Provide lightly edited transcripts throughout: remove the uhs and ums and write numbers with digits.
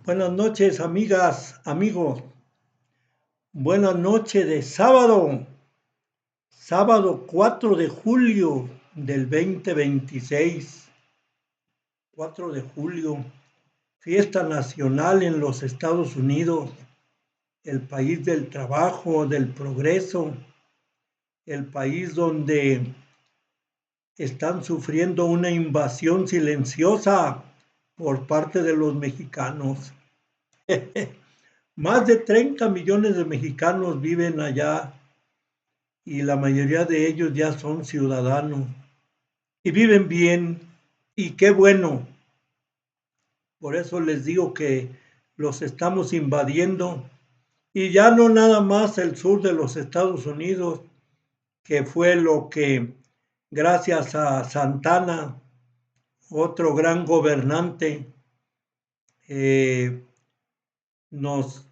Buenas noches, amigas, amigos. Buenas noches de sábado 4 de julio del 2026. 4 de julio, fiesta nacional en los Estados Unidos, el país del trabajo, del progreso, el país donde están sufriendo una invasión silenciosa por parte de los mexicanos. Más de 30 millones de mexicanos viven allá y la mayoría de ellos ya son ciudadanos y viven bien y qué bueno. Por eso les digo que los estamos invadiendo y ya no nada más el sur de los Estados Unidos, que fue lo que gracias a Santana, otro gran gobernante, eh, nos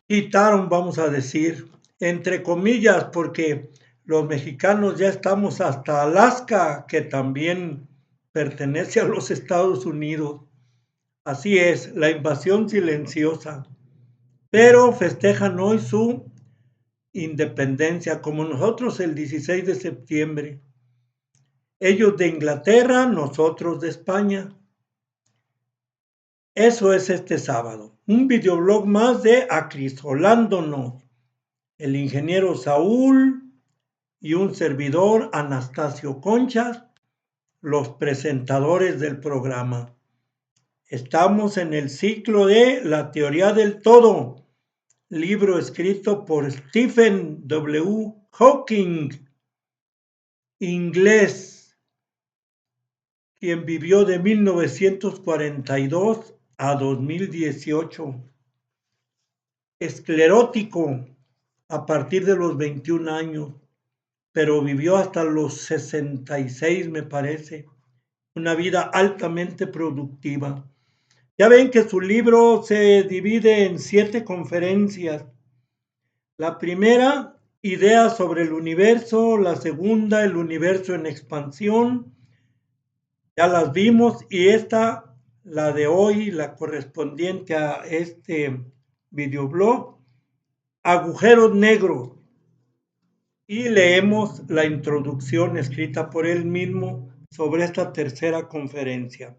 quitaron, vamos a decir, entre comillas, porque los mexicanos ya estamos hasta Alaska, que también pertenece a los Estados Unidos. Así es, la invasión silenciosa. Pero festejan hoy su independencia, como nosotros el 16 de septiembre. Ellos de Inglaterra, nosotros de España. Eso es este sábado. Un videoblog más de Acrisolándonos. El ingeniero Saúl y un servidor, Anastasio Conchas, los presentadores del programa. Estamos en el ciclo de La teoría del todo, libro escrito por Stephen W. Hawking, inglés, quien vivió de 1942 a 2018. Esclerótico a partir de los 21 años, pero vivió hasta los 66, me parece. Una vida altamente productiva. Ya ven que su libro se divide en 7 conferencias. La primera, ideas sobre el universo. La segunda, el universo en expansión. Ya las vimos. Y esta, la de hoy, la correspondiente a este videoblog, agujeros negros. Y leemos la introducción escrita por él mismo sobre esta tercera conferencia.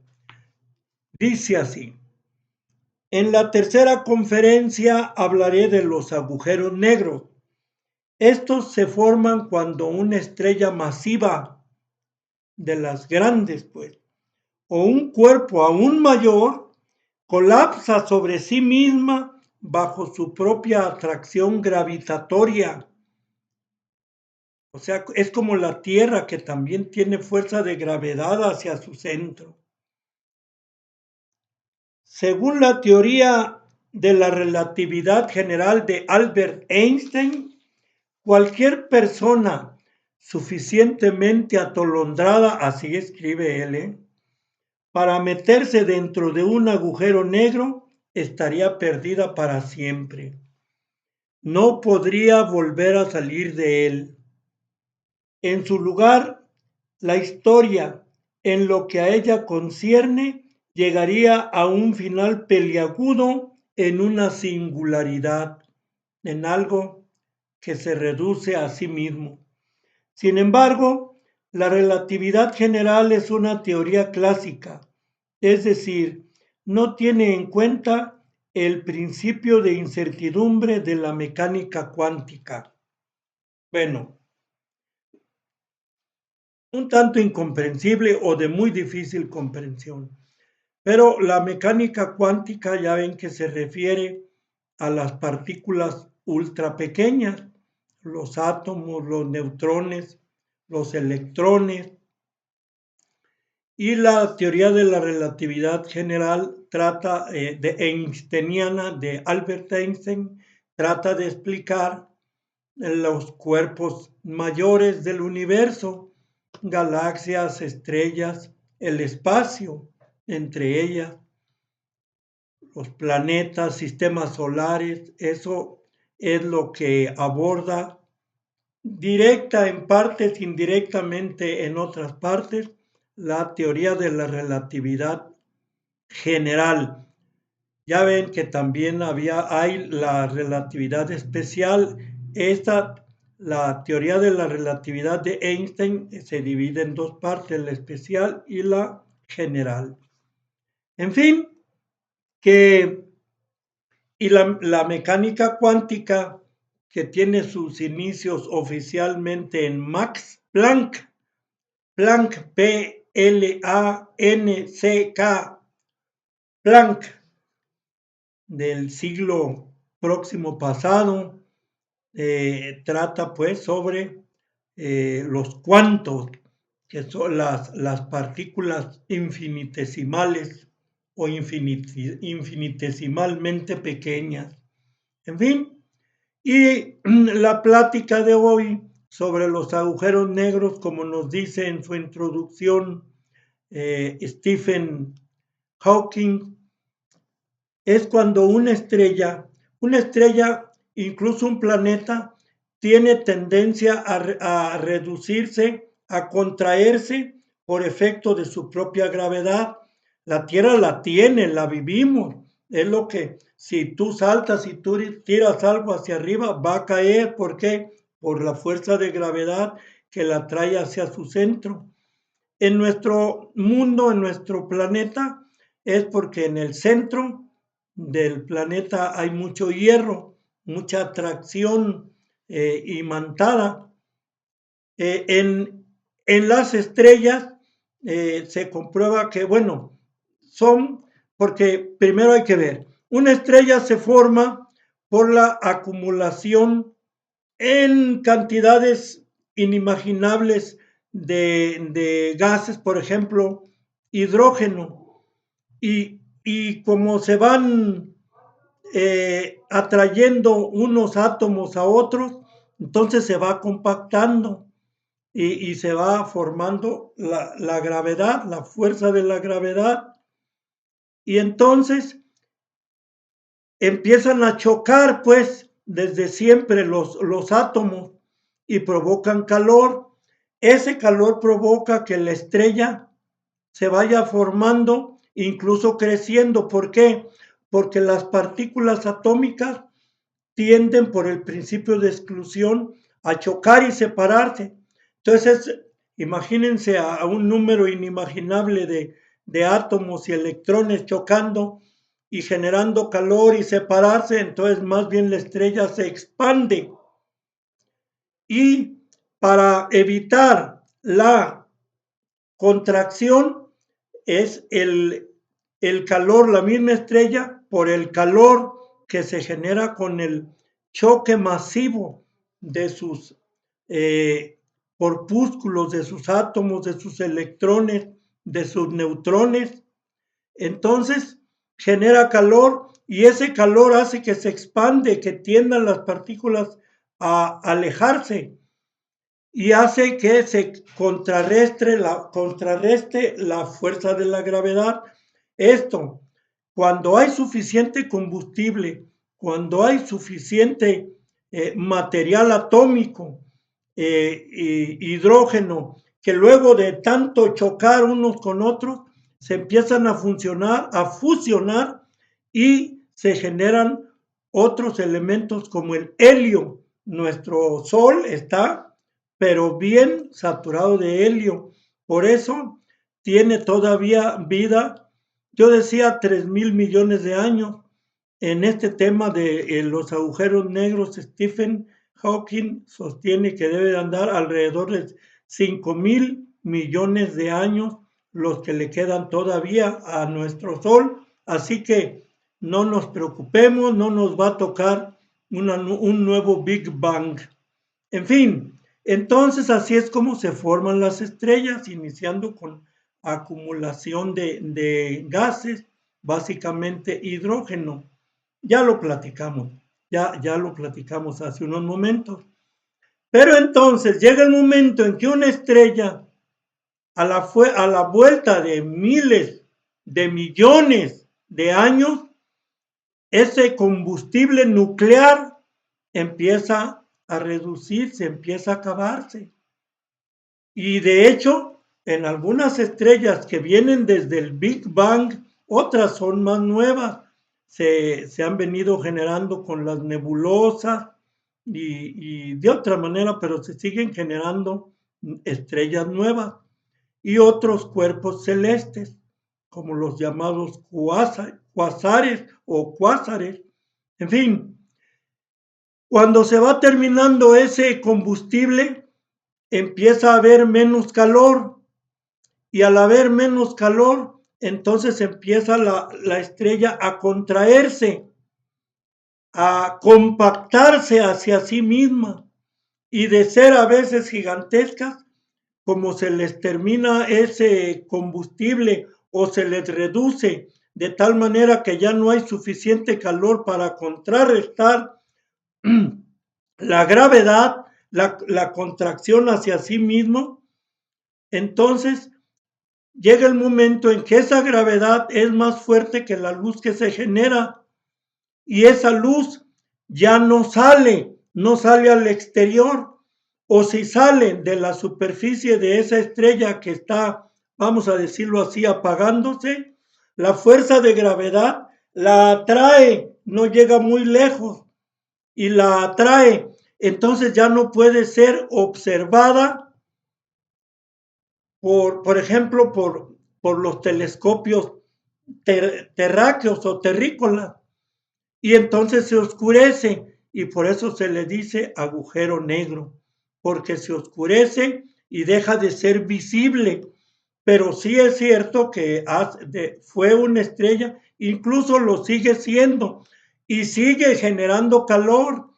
Dice así: en la tercera conferencia hablaré de los agujeros negros. Estos se forman cuando una estrella masiva, de las grandes pues, o un cuerpo aún mayor, colapsa sobre sí misma bajo su propia atracción gravitatoria. O sea, es como la Tierra, que también tiene fuerza de gravedad hacia su centro. Según la teoría de la relatividad general de Albert Einstein, cualquier persona suficientemente atolondrada, así escribe él, para meterse dentro de un agujero negro, estaría perdida para siempre. No podría volver a salir de él. En su lugar, la historia, en lo que a ella concierne, llegaría a un final peliagudo en una singularidad, en algo que se reduce a sí mismo. Sin embargo, la relatividad general es una teoría clásica, es decir, no tiene en cuenta el principio de incertidumbre de la mecánica cuántica. Bueno, un tanto incomprensible o de muy difícil comprensión. Pero la mecánica cuántica ya ven que se refiere a las partículas ultra pequeñas, los átomos, los neutrones, los electrones. Y la teoría de la relatividad general trata de einsteiniana de Albert Einstein, trata de explicar los cuerpos mayores del universo, galaxias, estrellas, el espacio entre ellas, los planetas, sistemas solares. Eso es lo que aborda directa en partes, indirectamente en otras partes, la teoría de la relatividad general. Ya ven que también hay la relatividad especial. La teoría de la relatividad de Einstein se divide en dos partes, la especial y la general. En fin, y la mecánica cuántica, que tiene sus inicios oficialmente en Max Planck, Planck, Planck, del siglo próximo pasado, trata pues sobre los cuantos, que son las partículas infinitesimales o infinitesimalmente pequeñas. En fin, y la plática de hoy sobre los agujeros negros, como nos dice en su introducción Stephen Hawking, es cuando una estrella, incluso un planeta, tiene tendencia a reducirse, a contraerse por efecto de su propia gravedad. La Tierra la tiene, la vivimos. Es lo que, si tú saltas y tú tiras algo hacia arriba, va a caer. ¿Por qué? Por la fuerza de gravedad que la trae hacia su centro. En nuestro mundo, en nuestro planeta, es porque en el centro del planeta hay mucho hierro, mucha atracción imantada. En las estrellas se comprueba que, bueno, porque primero hay que ver, una estrella se forma por la acumulación en cantidades inimaginables de gases, por ejemplo, hidrógeno, y como se van atrayendo unos átomos a otros, entonces se va compactando y se va formando la gravedad, la fuerza de la gravedad, y entonces empiezan a chocar, pues, desde siempre los átomos y provocan calor. Ese calor provoca que la estrella se vaya formando, incluso creciendo. ¿Por qué? Porque las partículas atómicas tienden por el principio de exclusión a chocar y separarse. Entonces, imagínense a un número inimaginable de átomos y electrones chocando y generando calor y separarse, entonces más bien la estrella se expande. Y para evitar la contracción es el calor, la misma estrella, por el calor que se genera con el choque masivo de sus corpúsculos, de sus átomos, de sus electrones, de sus neutrones. Entonces genera calor y ese calor hace que se expande, que tiendan las partículas a alejarse y hace que se contrarreste la fuerza de la gravedad. Esto, cuando hay suficiente combustible, cuando hay suficiente material atómico, hidrógeno, que luego de tanto chocar unos con otros, se empiezan a fusionar y se generan otros elementos como el helio. Nuestro Sol está, pero bien saturado de helio. Por eso tiene todavía vida. Yo decía 3,000 millones de años. En este tema de los agujeros negros, Stephen Hawking sostiene que debe andar alrededor de 5,000 millones de años los que le quedan todavía a nuestro Sol. Así que no nos preocupemos, no nos va a tocar un nuevo Big Bang. En fin, entonces así es como se forman las estrellas, iniciando con acumulación de gases, básicamente hidrógeno. Ya lo platicamos, ya lo platicamos hace unos momentos. Pero entonces llega el momento en que una estrella, a la vuelta de miles de millones de años, ese combustible nuclear empieza a reducirse, empieza a acabarse. Y de hecho, en algunas estrellas que vienen desde el Big Bang, otras son más nuevas, se han venido generando con las nebulosas y de otra manera, pero se siguen generando estrellas nuevas y otros cuerpos celestes, como los llamados cuasares o cuásares. En fin, cuando se va terminando ese combustible, empieza a haber menos calor y al haber menos calor, entonces empieza la estrella a contraerse, a compactarse hacia sí misma y de ser a veces gigantescas, como se les termina ese combustible o se les reduce de tal manera que ya no hay suficiente calor para contrarrestar la gravedad, la contracción hacia sí mismo, entonces llega el momento en que esa gravedad es más fuerte que la luz que se genera y esa luz ya no sale, no sale al exterior, o si sale de la superficie de esa estrella que está, vamos a decirlo así, apagándose, la fuerza de gravedad la atrae, no llega muy lejos y la atrae, entonces ya no puede ser observada por ejemplo, por los telescopios terráqueos o terrícolas y entonces se oscurece y por eso se le dice agujero negro, porque se oscurece y deja de ser visible. Pero sí es cierto que fue una estrella, incluso lo sigue siendo y sigue generando calor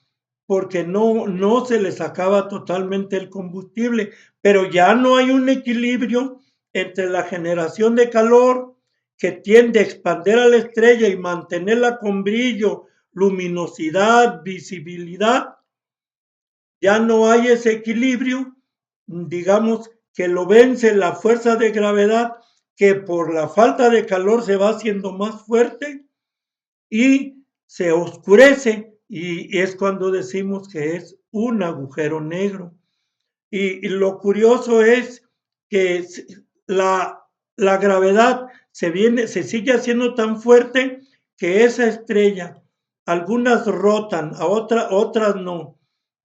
porque no se les acaba totalmente el combustible, pero ya no hay un equilibrio entre la generación de calor que tiende a expandir a la estrella y mantenerla con brillo, luminosidad, visibilidad, ya no hay ese equilibrio, digamos que lo vence la fuerza de gravedad que por la falta de calor se va haciendo más fuerte y se oscurece y es cuando decimos que es un agujero negro. Y lo curioso es que la gravedad se sigue haciendo tan fuerte que esa estrella, algunas rotan, otras no,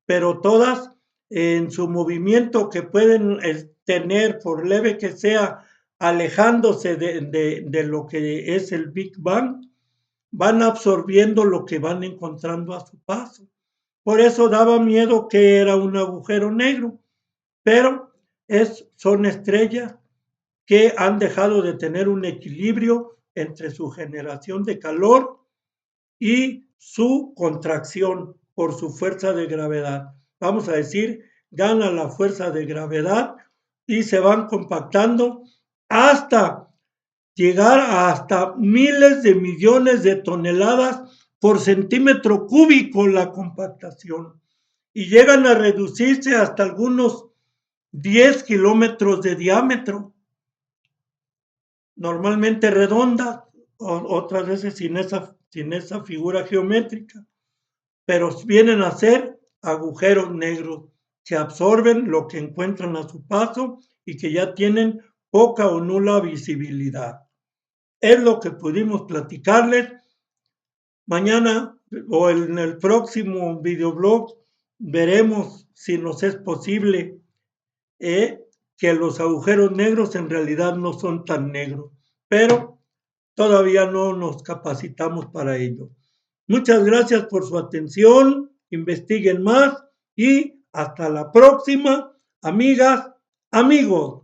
pero todas en su movimiento que pueden tener, por leve que sea, alejándose de lo que es el Big Bang, van absorbiendo lo que van encontrando a su paso. Por eso daba miedo que era un agujero negro, pero son estrellas que han dejado de tener un equilibrio entre su generación de calor y su contracción por su fuerza de gravedad. Vamos a decir, gana la fuerza de gravedad y se van compactando hasta llegar a hasta miles de millones de toneladas por centímetro cúbico la compactación y llegan a reducirse hasta algunos 10 kilómetros de diámetro, normalmente redonda, otras veces sin esa figura geométrica, pero vienen a ser agujeros negros que absorben lo que encuentran a su paso y que ya tienen poca o nula visibilidad. Es lo que pudimos platicarles. Mañana o en el próximo videoblog veremos si nos es posible que los agujeros negros en realidad no son tan negros, pero todavía no nos capacitamos para ello. Muchas gracias por su atención, investiguen más y hasta la próxima, amigas, amigos.